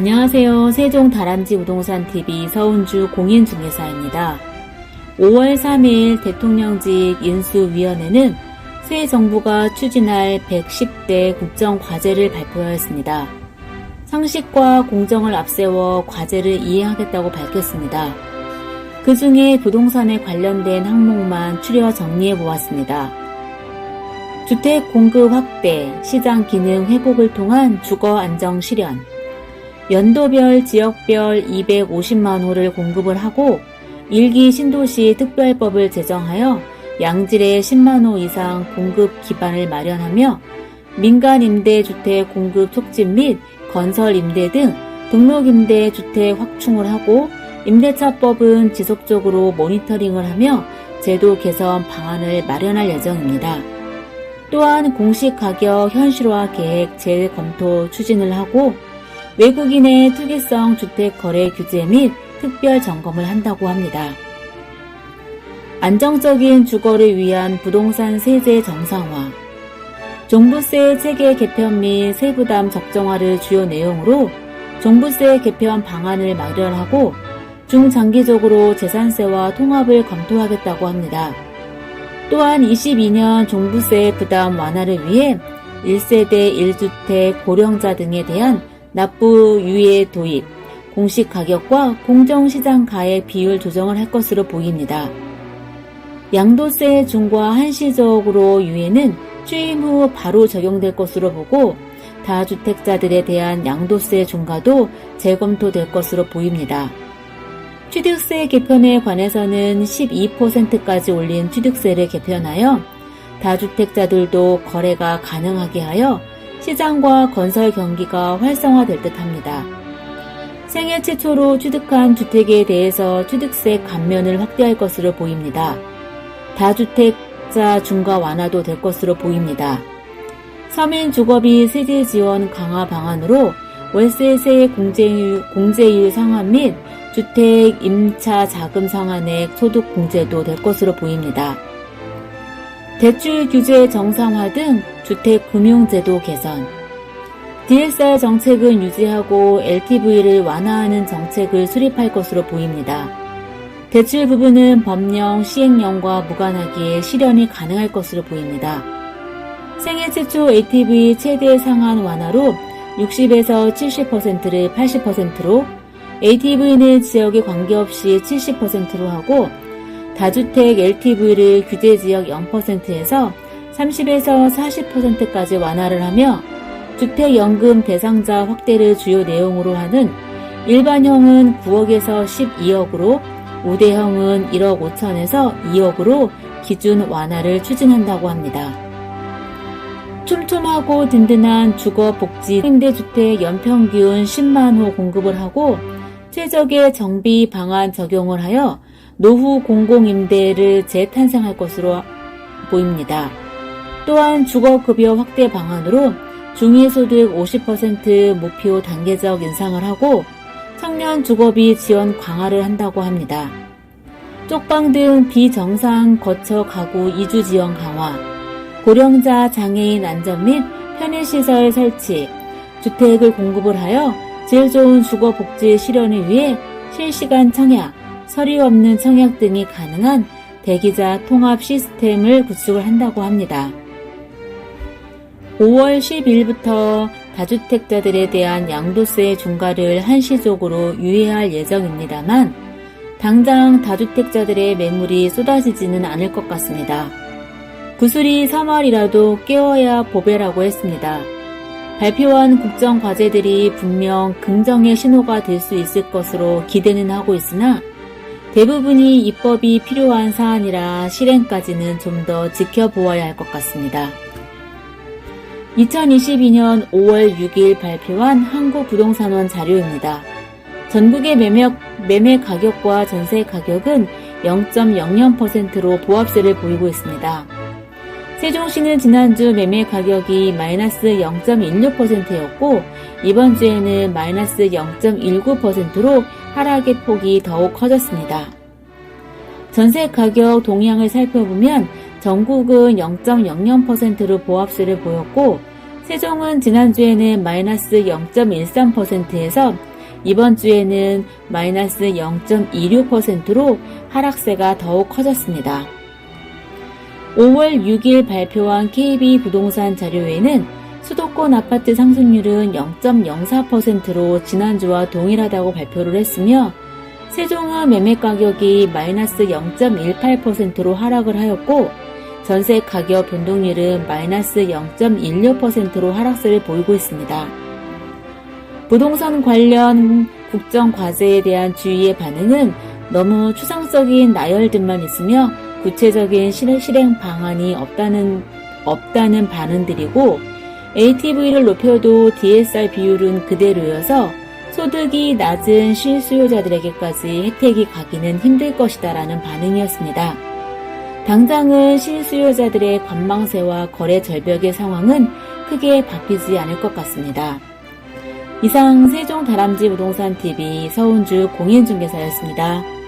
안녕하세요. 세종 다람쥐 부동산 TV 서은주 공인중개사입니다. 5월 3일 대통령직 인수위원회는 새 정부가 추진할 110대 국정과제를 발표하였습니다. 상식과 공정을 앞세워 과제를 이행하겠다고 밝혔습니다. 그 중에 부동산에 관련된 항목만 추려 정리해 보았습니다. 주택 공급 확대, 시장 기능 회복을 통한 주거 안정 실현, 연도별 지역별 250만 호를 공급을 하고 1기 신도시 특별법을 제정하여 양질의 10만 호 이상 공급 기반을 마련하며 민간 임대 주택 공급 촉진 및 건설 임대 등 등록 임대 주택 확충을 하고 임대차법은 지속적으로 모니터링을 하며 제도 개선 방안을 마련할 예정입니다. 또한 공시가격 현실화 계획 재검토 추진을 하고 외국인의 투기성 주택 거래 규제 및 특별 점검을 한다고 합니다. 안정적인 주거를 위한 부동산 세제 정상화, 종부세 체계 개편 및 세부담 적정화를 주요 내용으로 종부세 개편 방안을 마련하고 중장기적으로 재산세와 통합을 검토하겠다고 합니다. 또한 22년 종부세 부담 완화를 위해 1세대 1주택 고령자 등에 대한 납부 유예 도입, 공시가격과 공정시장 가액 비율 조정을 할 것으로 보입니다. 양도세 중과 한시적으로 유예는 취임 후 바로 적용될 것으로 보고 다주택자들에 대한 양도세 중과도 재검토될 것으로 보입니다. 취득세 개편에 관해서는 12%까지 올린 취득세를 개편하여 다주택자들도 거래가 가능하게 하여 시장과 건설 경기가 활성화될 듯합니다. 생애 최초로 취득한 주택에 대해서 취득세 감면을 확대할 것으로 보입니다. 다주택자 중과 완화도 될 것으로 보입니다. 서민 주거비 세제 지원 강화 방안으로 월세세 공제율 상한 및 주택 임차 자금 상한액 소득 공제도 될 것으로 보입니다. 대출 규제 정상화 등 주택금융제도 개선, DSR 정책은 유지하고 LTV를 완화하는 정책을 수립할 것으로 보입니다. 대출 부분은 법령 시행령과 무관하기에 실현이 가능할 것으로 보입니다. 생애 최초 LTV 최대 상한 완화로 60에서 70%를 80%로, ATV는 지역에 관계없이 70%로 하고 다주택 LTV를 규제지역 0%에서 30에서 40%까지 완화를 하며 주택연금 대상자 확대를 주요 내용으로 하는 일반형은 9억에서 12억으로, 우대형은 1억 5천에서 2억으로 기준 완화를 추진한다고 합니다. 촘촘하고 든든한 주거복지 임대주택 연평균 10만 호 공급을 하고 최적의 정비 방안 적용을 하여 노후 공공임대를 재탄생할 것으로 보입니다. 또한 주거급여 확대 방안으로 중위소득 50% 목표 단계적 인상을 하고 청년 주거비 지원 강화를 한다고 합니다. 쪽방 등 비정상 거처 가구 이주 지원 강화, 고령자 장애인 안전 및 편의시설 설치, 주택을 공급을 하여 질 좋은 주거복지 실현을 위해 실시간 청약, 서류 없는 청약 등이 가능한 대기자 통합 시스템을 구축을 한다고 합니다. 5월 10일부터 다주택자들에 대한 양도세 중과를 한시적으로 유예할 예정입니다만 당장 다주택자들의 매물이 쏟아지지는 않을 것 같습니다. 구슬이 3월이라도 깨워야 보배라고 했습니다. 발표한 국정과제들이 분명 긍정의 신호가 될 수 있을 것으로 기대는 하고 있으나 대부분이 입법이 필요한 사안이라 실행까지는 좀 더 지켜보아야 할 것 같습니다. 2022년 5월 6일 발표한 한국부동산원 자료입니다. 전국의 매매 가격과 전세 가격은 0.00%로 보합세를 보이고 있습니다. 세종시는 지난주 매매 가격이 마이너스 0.16%였고 이번 주에는 마이너스 0.19%로 하락의 폭이 더욱 커졌습니다. 전세 가격 동향을 살펴보면 전국은 0.00%로 보합세를 보였고 세종은 지난주에는 마이너스 0.13%에서 이번 주에는 마이너스 0.26%로 하락세가 더욱 커졌습니다. 5월 6일 발표한 KB부동산 자료에는 수도권 아파트 상승률은 0.04%로 지난주와 동일하다고 발표를 했으며 세종은 매매 가격이 마이너스 0.18%로 하락을 하였고 전세 가격 변동률은 마이너스 0.16%로 하락세를 보이고 있습니다. 부동산 관련 국정 과제에 대한 주위의 반응은 너무 추상적인 나열들만 있으며 구체적인 실행 방안이 없다는 반응들이고 LTV를 높여도 DSR 비율은 그대로여서 소득이 낮은 실수요자들에게까지 혜택이 가기는 힘들 것이다 라는 반응이었습니다. 당장은 실수요자들의 관망세와 거래 절벽의 상황은 크게 바뀌지 않을 것 같습니다. 이상 세종다람쥐 부동산TV 서은주 공인중개사였습니다.